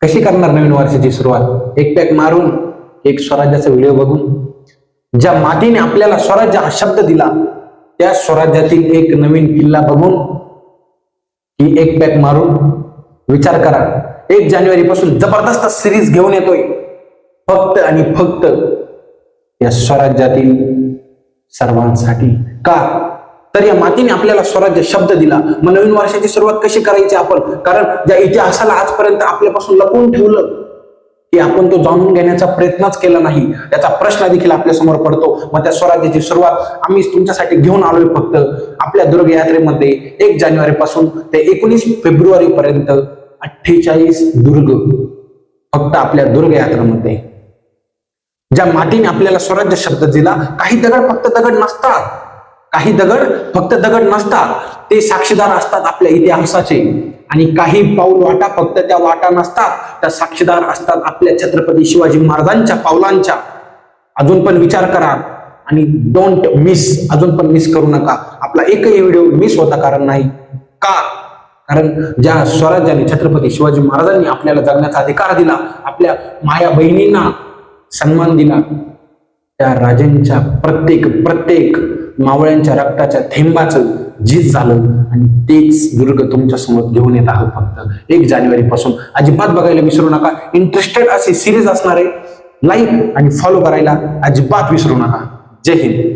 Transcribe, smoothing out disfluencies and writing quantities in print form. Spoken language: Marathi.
कशी करणार नवीन वर्षाची सुरुवात? एक पॅक मारून, एक स्वराज्याचा व्हिडिओ बघून, ज्या मातीने आपल्याला स्वराज्य हा शब्द दिला त्या स्वराज्यातील एक नवीन किल्ला बघून ही एक पॅक मारून विचार करा. 1 जानेवारी पासून जबरदस्त सिरीज घेऊन येतोय फक्त आणि फक्त या स्वराज्यातील सर्वांसाठी. का तर या मातीने आपल्याला स्वराज्य शब्द दिला. मग नवीन वर्षाची सुरुवात कशी करायची आपण? कारण ज्या इतिहासाला आजपर्यंत आपल्यापासून लपवून ठेवलं की आपण तो जाणून घेण्याचा प्रयत्नच केला नाही, याचा प्रश्न देखील आपल्या समोर पडतो. मग त्या स्वराज्याची सुरुवात आम्ही तुमच्यासाठी घेऊन आलोय फक्त आपल्या दुर्ग यात्रेमध्ये. 1 जानेवारी पासून ते 19 फेब्रुवारी पर्यंत 48 दुर्ग फक्त आपल्या दुर्ग यात्रेमध्ये. ज्या मातीने आपल्याला स्वराज्य शब्द दिला. काही दगड फक्त दगड नसतात, काही दगड फक्त दगड नसतात, ते साक्षीदार असतात आपल्या इतिहासाचे. आणि काही पाऊल वाटा फक्त त्या वाटा नसतात, त्या साक्षीदार असतात आपल्या छत्रपती शिवाजी महाराजांच्या पावलांच्या. अजून पण विचार करा आणि डोंट मिस, अजून पण मिस करू नका. आपला एकही व्हिडिओ मिस होता कारण नाही. का? कारण ज्या स्वराज्याने छत्रपती शिवाजी महाराजांनी आपल्याला जगण्याचा अधिकार दिला, आपल्या माया बहिणींना सन्मान दिला, त्या राजांच्या प्रत्येक मावळ्यांच्या रक्ताच्या थेंबाचं झीज झालं. आणि तेच दुर्ग तुमच्या समोर घेऊन येत आहोत फक्त 1 जानेवारी पासून. अजिबात बघायला विसरू नका. इंटरेस्टेड अशी सिरीज असणार आहे. लाईक आणि फॉलो करायला अजिबात विसरू नका. जय हिंद.